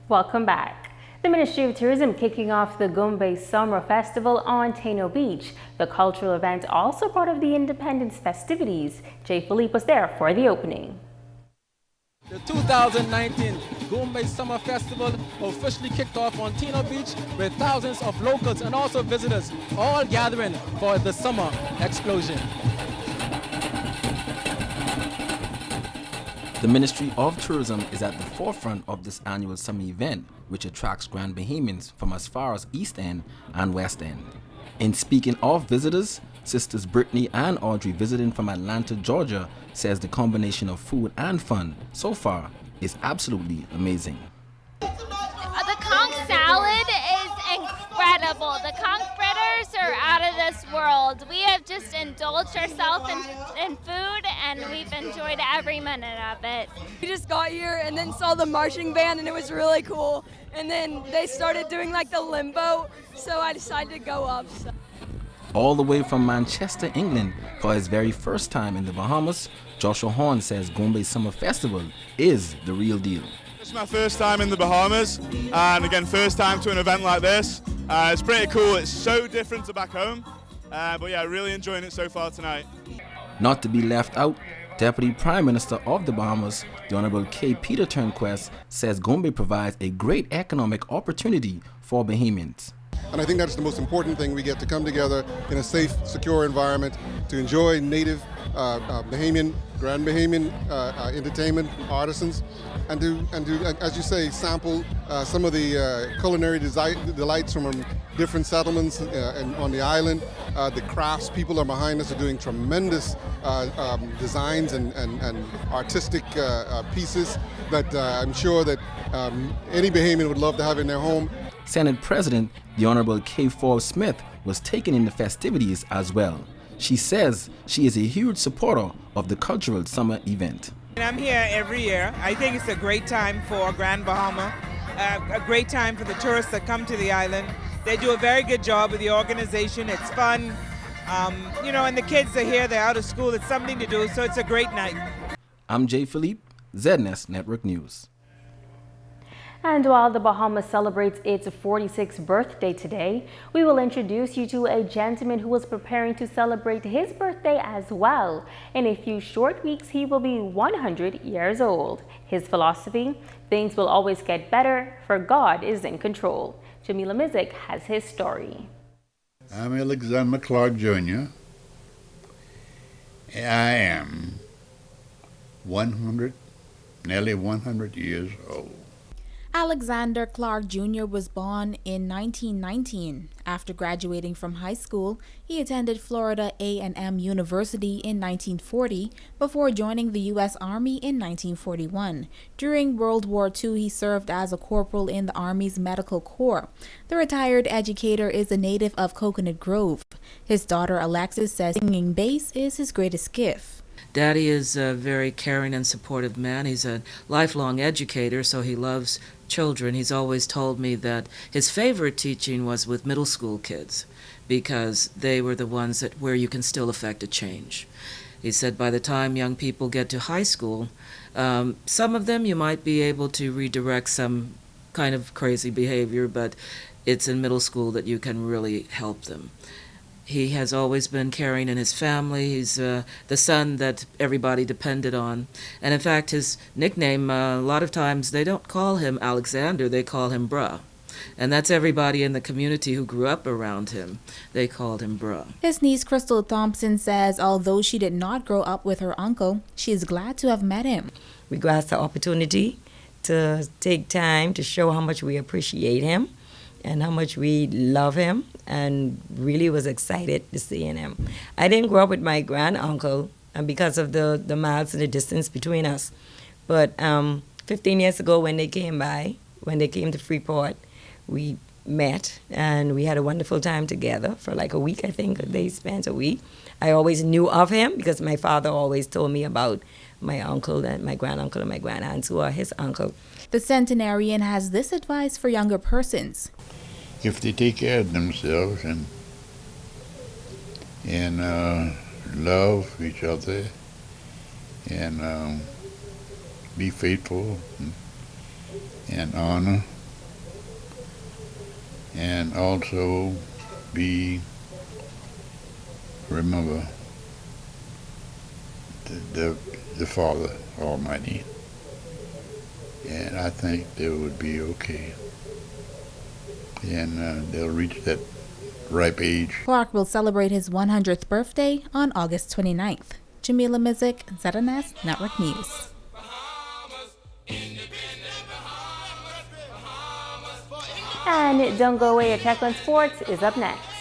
Welcome back. The Ministry of Tourism kicking off the Gombe Summer Festival on Taino Beach. The cultural event also part of the Independence festivities. Jay Philippe was there for the opening. The 2019 Gombe Summer Festival officially kicked off on Taino Beach with thousands of locals and also visitors all gathering for the summer explosion. The Ministry of Tourism is at the forefront of this annual summer event, which attracts Grand Bahamians from as far as East End and West End. In speaking of visitors, Sisters Brittany and Audrey visiting from Atlanta, Georgia, says the combination of food and fun so far is absolutely amazing. The conch salad is incredible. The conch fritters are out of this world. We have just indulged ourselves in food and we've enjoyed every minute of it. We just got here and then saw the marching band and it was really cool. And then they started doing like the limbo, so I decided to go up. All the way from Manchester, England, for his very first time in the Bahamas, Joshua Horn says Gombe Summer Festival is the real deal. It's my first time in the Bahamas, and again, first time to an event like this. It's pretty cool. It's so different to back home, but yeah, really enjoying it so far tonight. Not to be left out, Deputy Prime Minister of the Bahamas, the Honorable K. Peter Turnquest, says Gombe provides a great economic opportunity for Bahamians. And I think that's the most important thing. We get to come together in a safe, secure environment to enjoy native Bahamian, Grand Bahamian entertainment artisans, and to, as you say, sample some of the culinary delights from different settlements on the island. The crafts people are behind us are doing tremendous designs and artistic pieces that I'm sure that any Bahamian would love to have in their home. Senate President, the Honorable Kay Forbes Smith, was taken in the festivities as well. She says she is a huge supporter of the cultural summer event. I'm here every year. I think it's a great time for Grand Bahama, a great time for the tourists that come to the island. They do a very good job with the organization. It's fun, and the kids are here, they're out of school, it's something to do, so it's a great night. I'm Jay Philippe, ZNS Network News. And while the Bahamas celebrates its 46th birthday today, we will introduce you to a gentleman who is preparing to celebrate his birthday as well. In a few short weeks, he will be 100 years old. His philosophy: things will always get better, for God is in control. Jamila Mizik has his story. I'm Alexander Clark Jr. I am nearly 100 years old. Alexander Clark Jr. was born in 1919. After graduating from high school, he attended Florida A&M University in 1940 before joining the U.S. Army in 1941. During World War II, he served as a corporal in the Army's Medical Corps. The retired educator is a native of Coconut Grove. His daughter Alexis says singing bass is his greatest gift. Daddy is a very caring and supportive man. He's a lifelong educator, so he loves children. He's always told me that his favorite teaching was with middle school kids because they were the ones where you can still affect a change. He said by the time young people get to high school, some of them you might be able to redirect some kind of crazy behavior, but it's in middle school that you can really help them. He has always been caring in his family. He's the son that everybody depended on. And in fact, his nickname, a lot of times they don't call him Alexander, they call him Bruh. And that's everybody in the community who grew up around him. They called him Bruh. His niece Crystal Thompson says although she did not grow up with her uncle, she is glad to have met him. We grasp the opportunity to take time to show how much we appreciate him and how much we love him, and really was excited to see him. I didn't grow up with my granduncle because of the miles and the distance between us. But 15 years ago when they came to Freeport, we met and we had a wonderful time together for like a week, I think. They spent a week. I always knew of him because my father always told me about my uncle and my granduncle and my grandaunt who are his uncle. The centenarian has this advice for younger persons. If they take care of themselves and love each other and be faithful and honor and also remember the Father Almighty. And I think they would be okay. And they'll reach that ripe age. Clark will celebrate his 100th birthday on August 29th. Jamila Mizik, ZNS Network News. And don't go away, your Check on Sports is up next.